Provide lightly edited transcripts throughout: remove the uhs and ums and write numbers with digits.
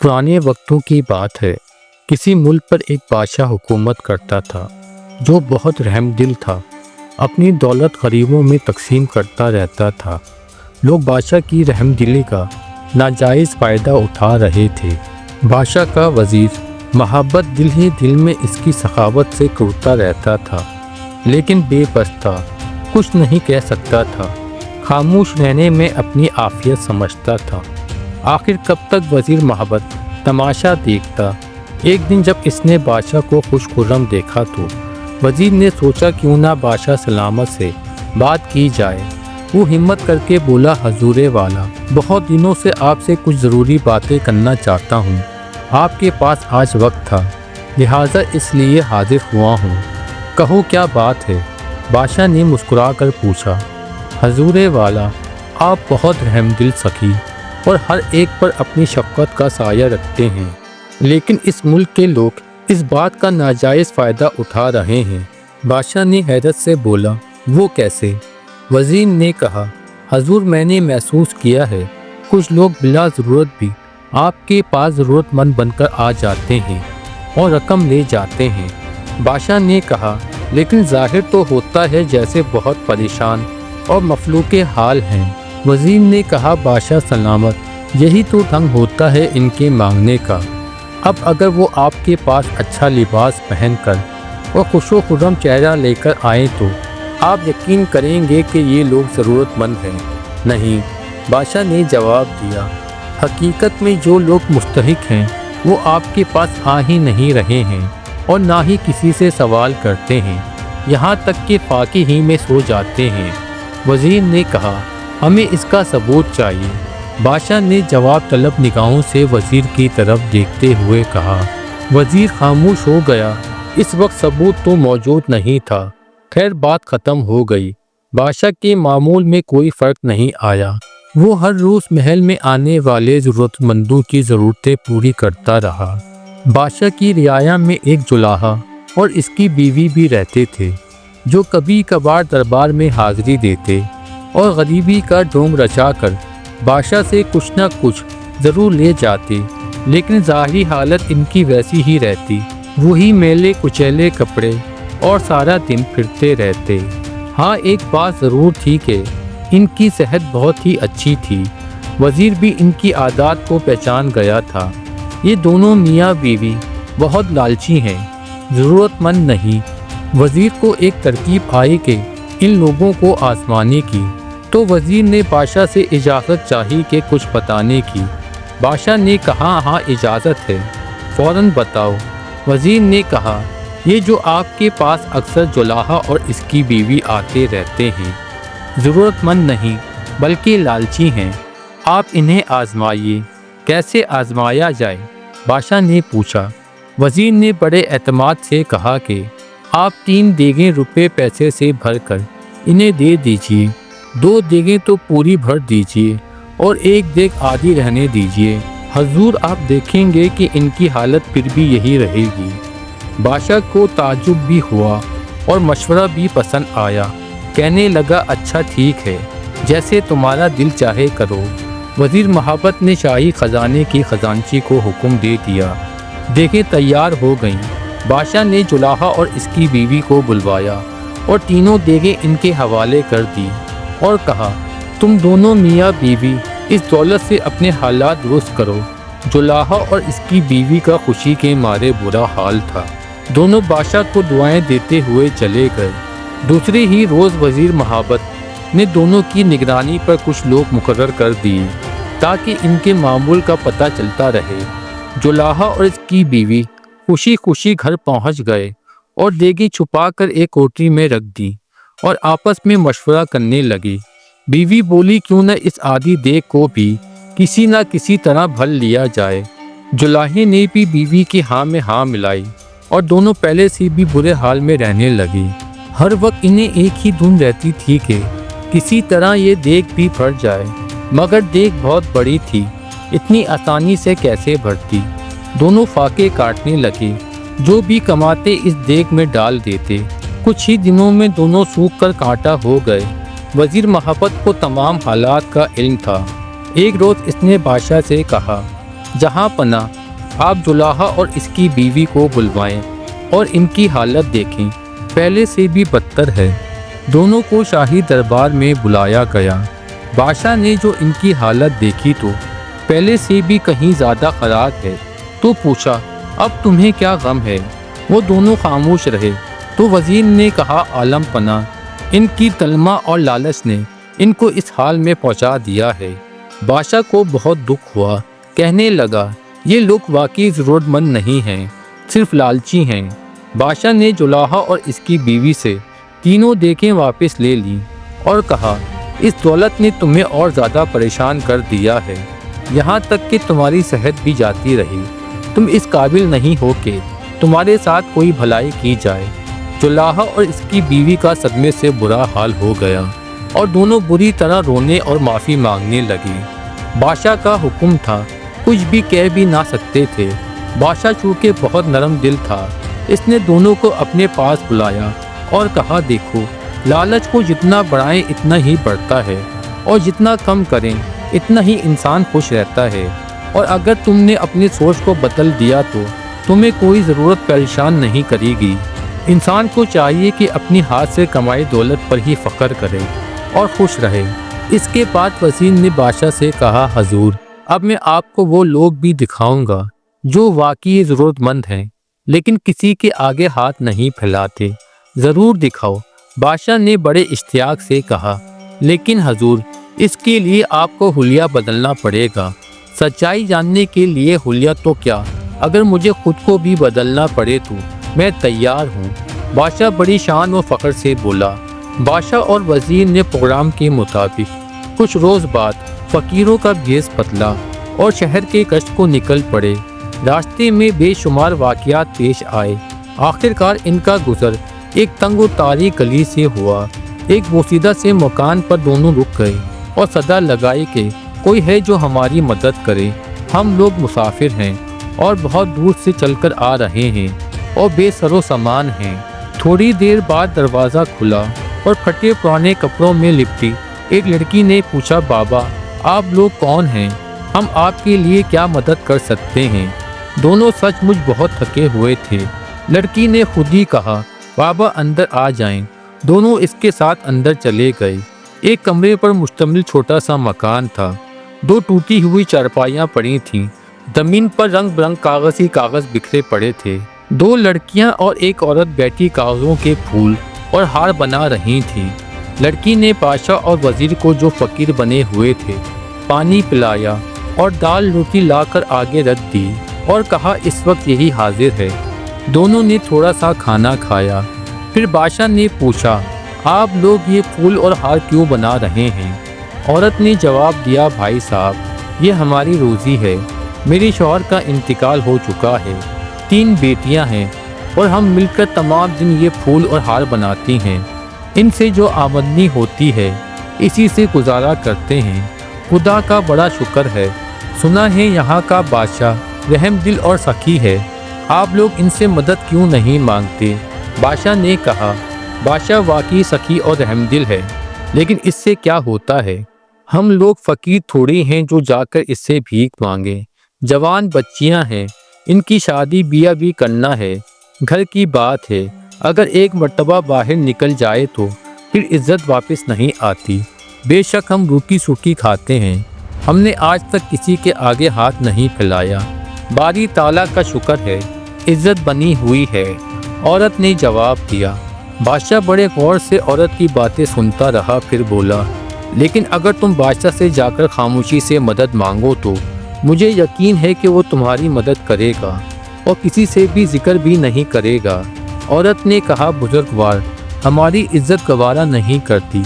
پرانے وقتوں کی بات ہے۔ کسی ملک پر ایک بادشاہ حکومت کرتا تھا جو بہت رحم دل تھا۔ اپنی دولت غریبوں میں تقسیم کرتا رہتا تھا۔ لوگ بادشاہ کی رحم دلی کا ناجائز فائدہ اٹھا رہے تھے۔ بادشاہ کا وزیر محبت دل ہی دل میں اس کی سخاوت سے کرتا رہتا تھا، لیکن بے بس تھا، کچھ نہیں کہہ سکتا تھا، خاموش رہنے میں اپنی عافیت سمجھتا تھا۔ آخر کب تک وزیر محبت تماشا دیکھتا؟ ایک دن جب اس نے بادشاہ کو خوش خرم دیکھا تو وزیر نے سوچا کیوں نہ بادشاہ سلامت سے بات کی جائے۔ وہ ہمت کر کے بولا، حضور والا، بہت دنوں سے آپ سے کچھ ضروری باتیں کرنا چاہتا ہوں۔ آپ کے پاس آج وقت تھا، لہٰذا اس لیے حاضر ہوا ہوں۔ کہو کیا بات ہے؟ بادشاہ نے مسکرا کر پوچھا۔ حضور والا، آپ بہت رحم دل سخی اور ہر ایک پر اپنی شفقت کا سایہ رکھتے ہیں، لیکن اس ملک کے لوگ اس بات کا ناجائز فائدہ اٹھا رہے ہیں۔ بادشاہ نے حیرت سے بولا، وہ کیسے؟ وزیر نے کہا، حضور، میں نے محسوس کیا ہے کچھ لوگ بلا ضرورت بھی آپ کے پاس ضرورت مند بن کر آ جاتے ہیں اور رقم لے جاتے ہیں۔ بادشاہ نے کہا، لیکن ظاہر تو ہوتا ہے جیسے بہت پریشان اور مفلوک حال ہیں۔ وزیر نے کہا، بادشاہ سلامت، یہی تو ڈھنگ ہوتا ہے ان کے مانگنے کا۔ اب اگر وہ آپ کے پاس اچھا لباس پہن کر اور خوش و خرم چہرہ لے کر آئیں تو آپ یقین کریں گے کہ یہ لوگ ضرورت مند ہیں۔ نہیں، بادشاہ نے جواب دیا، حقیقت میں جو لوگ مستحق ہیں وہ آپ کے پاس آ ہی نہیں رہے ہیں اور نہ ہی کسی سے سوال کرتے ہیں، یہاں تک کہ فاقے ہی میں سو جاتے ہیں۔ وزیر نے کہا، ہمیں اس کا ثبوت چاہیے۔ بادشاہ نے جواب طلب نگاہوں سے وزیر کی طرف دیکھتے ہوئے کہا۔ وزیر خاموش ہو گیا۔ اس وقت ثبوت تو موجود نہیں تھا۔ خیر، بات ختم ہو گئی۔ بادشاہ کے معمول میں کوئی فرق نہیں آیا۔ وہ ہر روز محل میں آنے والے ضرورت مندوں کی ضرورتیں پوری کرتا رہا۔ بادشاہ کی رعایا میں ایک جولاہا اور اس کی بیوی بھی رہتے تھے، جو کبھی کبھار دربار میں حاضری دیتے اور غریبی کا ڈھونگ رچا کر بادشاہ سے کچھ نہ کچھ ضرور لے جاتے، لیکن ظاہری حالت ان کی ویسی ہی رہتی، وہی میلے کچیلے کپڑے اور سارا دن پھرتے رہتے۔ ہاں، ایک بات ضرور تھی کہ ان کی صحت بہت ہی اچھی تھی۔ وزیر بھی ان کی عادات کو پہچان گیا تھا۔ یہ دونوں میاں بیوی بہت لالچی ہیں، ضرورت مند نہیں۔ وزیر کو ایک ترکیب آئی کہ ان لوگوں کو آزمانے کی، تو وزیر نے بادشاہ سے اجازت چاہی کہ کچھ بتانے کی۔ بادشاہ نے کہا، ہاں اجازت ہے، فوراً بتاؤ۔ وزیر نے کہا، یہ جو آپ کے پاس اکثر جولاہا اور اس کی بیوی آتے رہتے ہیں، ضرورت مند نہیں بلکہ لالچی ہیں۔ آپ انہیں آزمائیے۔ کیسے آزمایا جائے؟ بادشاہ نے پوچھا۔ وزیر نے بڑے اعتماد سے کہا کہ آپ 3 دیگیں روپے پیسے سے بھر کر انہیں دے دیجیے، 2 دیگیں تو پوری بھر دیجیے اور 1 دیگ آدھی رہنے دیجیے۔ حضور، آپ دیکھیں گے کہ ان کی حالت پھر بھی یہی رہے گی۔ بادشاہ کو تعجب بھی ہوا اور مشورہ بھی پسند آیا۔ کہنے لگا، اچھا ٹھیک ہے، جیسے تمہارا دل چاہے کرو۔ وزیر محبت نے شاہی خزانے کی خزانچی کو حکم دے دیا۔ دیگیں تیار ہو گئیں۔ بادشاہ نے جولاہا اور اس کی بیوی کو بلوایا اور تینوں دیگیں ان کے حوالے کر دی اور کہا، تم دونوں میاں بیوی اس دولت سے اپنے حالات درست کرو۔ جولاہا اور اس کی بیوی کا خوشی کے مارے برا حال تھا۔ دونوں بادشاہ کو دعائیں دیتے ہوئے چلے گئے۔ دوسرے ہی روز وزیر محبت نے دونوں کی نگرانی پر کچھ لوگ مقرر کر دیے تاکہ ان کے معمول کا پتہ چلتا رہے۔ جولاہا اور اس کی بیوی خوشی خوشی گھر پہنچ گئے اور دیگیں چھپا کر ایک کوٹری میں رکھ دی اور آپس میں مشورہ کرنے لگے۔ بیوی بولی، کیوں نہ اس آدھی دیگ کو بھی کسی نہ کسی طرح بھر لیا جائے۔ جولاہے نے بھی بیوی کی ہاں میں ہاں ملائی اور دونوں پہلے سے بھی برے حال میں رہنے لگے۔ ہر وقت انہیں ایک ہی دھن رہتی تھی کہ کسی طرح یہ دیگ بھی بھر جائے، مگر دیگ بہت بڑی تھی، اتنی آسانی سے کیسے بھرتی؟ دونوں فاقے کاٹنے لگے، جو بھی کماتے اس دیگ میں ڈال دیتے۔ کچھ ہی دنوں میں دونوں سوکھ کر کانٹا ہو گئے۔ وزیر محبت کو تمام حالات کا علم تھا۔ ایک روز اس نے بادشاہ سے کہا، جہاں پناہ آپ جلاحہ اور اس کی بیوی کو بلوائیں اور ان کی حالت دیکھیں، پہلے سے بھی بدتر ہے۔ دونوں کو شاہی دربار میں بلایا گیا۔ بادشاہ نے جو ان کی حالت دیکھی تو پہلے سے بھی کہیں زیادہ خراب ہے، تو پوچھا اب تمہیں کیا غم ہے؟ وہ دونوں خاموش رہے۔ تو وزیر نے کہا عالم پناہ، ان کی طلمہ اور لالچ نے ان کو اس حال میں پہنچا دیا ہے۔ بادشاہ کو بہت دکھ ہوا، کہنے لگا یہ لوگ واقعی ضرورت مند نہیں ہیں، صرف لالچی ہیں۔ بادشاہ نے جلاحہ اور اس کی بیوی سے تینوں دیکھیں واپس لے لیں اور کہا اس دولت نے تمہیں اور زیادہ پریشان کر دیا ہے، یہاں تک کہ تمہاری صحت بھی جاتی رہی۔ تم اس قابل نہیں ہو کہ تمہارے ساتھ کوئی بھلائی کی جائے۔ جلاحہ اور اس کی بیوی کا صدمے سے برا حال ہو گیا اور دونوں بری طرح رونے اور معافی مانگنے لگے۔ بادشاہ کا حکم تھا، کچھ بھی کہہ بھی نہ سکتے تھے۔ بادشاہ چونکہ بہت نرم دل تھا، اس نے دونوں کو اپنے پاس بلایا اور کہا دیکھو، لالچ کو جتنا بڑھائیں اتنا ہی بڑھتا ہے اور جتنا کم کریں اتنا ہی انسان خوش رہتا ہے، اور اگر تم نے اپنی سوچ کو بدل دیا تو تمہیں کوئی ضرورت پریشان نہیں کرے گی۔ انسان کو چاہیے کہ اپنی ہاتھ سے کمائی دولت پر ہی فخر کرے اور خوش رہے۔ اس کے بعد وزیر نے بادشاہ سے کہا حضور، اب میں آپ کو وہ لوگ بھی دکھاؤں گا جو واقعی ضرورت مند ہیں لیکن کسی کے آگے ہاتھ نہیں پھیلاتے۔ ضرور دکھاؤ، بادشاہ نے بڑے اشتیاق سے کہا، لیکن حضور اس کے لیے آپ کو حلیہ بدلنا پڑے گا۔ سچائی جاننے کے لیے حلیہ تو کیا، اگر مجھے خود کو بھی بدلنا پڑے تو میں تیار ہوں۔ بادشاہ بڑی شان و فخر سے بولا۔ بادشاہ اور وزیر نے پروگرام کے مطابق کچھ روز بعد فقیروں کا بھیس بدلا اور شہر کے گشت کو نکل پڑے۔ راستے میں بے شمار واقعات پیش آئے۔ آخرکار ان کا گزر ایک تنگ و تاریک گلی سے ہوا۔ ایک بوسیدہ سے مکان پر دونوں رک گئے اور صدا لگائی کہ کوئی ہے جو ہماری مدد کرے، ہم لوگ مسافر ہیں اور بہت دور سے چل کر آ رہے ہیں اور بے سر و سامان ہیں۔ تھوڑی دیر بعد دروازہ کھلا اور پھٹے پرانے کپڑوں میں لپٹی ایک لڑکی نے پوچھا بابا آپ لوگ کون ہیں؟ ہم آپ کے لیے کیا مدد کر سکتے ہیں؟ دونوں سچ مچ بہت تھکے ہوئے تھے۔ لڑکی نے خود ہی کہا بابا اندر آ جائیں۔ دونوں اس کے ساتھ اندر چلے گئے۔ ایک کمرے پر مشتمل چھوٹا سا مکان تھا۔ دو ٹوٹی ہوئی چارپائیاں پڑی تھیں، زمین پر رنگ برنگ کاغذ ہی کاغذ بکھرے پڑے تھے۔ دو لڑکیاں اور ایک عورت بیٹھی کاغذوں کے پھول اور ہار بنا رہی تھیں۔ لڑکی نے بادشاہ اور وزیر کو جو فقیر بنے ہوئے تھے پانی پلایا اور دال روٹی لا کر آگے رکھ دی اور کہا اس وقت یہی حاضر ہے۔ دونوں نے تھوڑا سا کھانا کھایا۔ پھر بادشاہ نے پوچھا آپ لوگ یہ پھول اور ہار کیوں بنا رہے ہیں؟ عورت نے جواب دیا بھائی صاحب یہ ہماری روزی ہے، میرے شوہر کا انتقال ہو چکا ہے، 3 بیٹیاں ہیں اور ہم مل کر تمام دن یہ پھول اور ہار بناتی ہیں، ان سے جو آمدنی ہوتی ہے اسی سے گزارا کرتے ہیں۔ خدا کا بڑا شکر ہے، سنا ہے یہاں کا بادشاہ رحم دل اور سخی ہے، آپ لوگ ان سے مدد کیوں نہیں مانگتے؟ بادشاہ نے کہا بادشاہ واقعی سخی اور رحم دل ہے، لیکن اس سے کیا ہوتا ہے؟ ہم لوگ فقیر تھوڑی ہیں جو جا کر اس سے بھیک مانگیں۔ جوان بچیاں ہیں، ان کی شادی بیاہ بھی کرنا ہے، گھر کی بات ہے، اگر ایک مرتبہ باہر نکل جائے تو پھر عزت واپس نہیں آتی۔ بے شک ہم روکی سوکھی کھاتے ہیں، ہم نے آج تک کسی کے آگے ہاتھ نہیں پھیلایا، باری تعالیٰ کا شکر ہے، عزت بنی ہوئی ہے۔ عورت نے جواب دیا۔ بادشاہ بڑے غور سے عورت کی باتیں سنتا رہا، پھر بولا لیکن اگر تم بادشاہ سے جا کر خاموشی سے مدد مانگو تو مجھے یقین ہے کہ وہ تمہاری مدد کرے گا اور کسی سے بھی ذکر بھی نہیں کرے گا۔ عورت نے کہا بزرگوار ہماری عزت گوارا نہیں کرتی،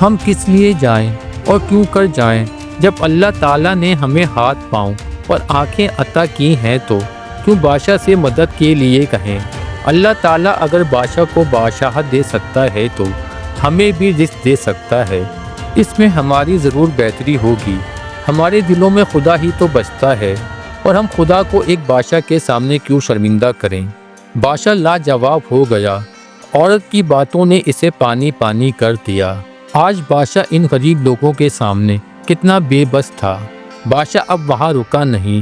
ہم کس لیے جائیں اور کیوں کر جائیں؟ جب اللہ تعالیٰ نے ہمیں ہاتھ پاؤں اور آنکھیں عطا کی ہیں تو کیوں بادشاہ سے مدد کے لیے کہیں؟ اللہ تعالیٰ اگر بادشاہ کو بادشاہت دے سکتا ہے تو ہمیں بھی رزق دے سکتا ہے، اس میں ہماری ضرور بہتری ہوگی۔ ہمارے دلوں میں خدا ہی تو بستا ہے اور ہم خدا کو ایک بادشاہ کے سامنے کیوں شرمندہ کریں؟ بادشاہ لاجواب ہو گیا، عورت کی باتوں نے اسے پانی پانی کر دیا۔ آج بادشاہ ان غریب لوگوں کے سامنے کتنا بے بس تھا۔ بادشاہ اب وہاں رکا نہیں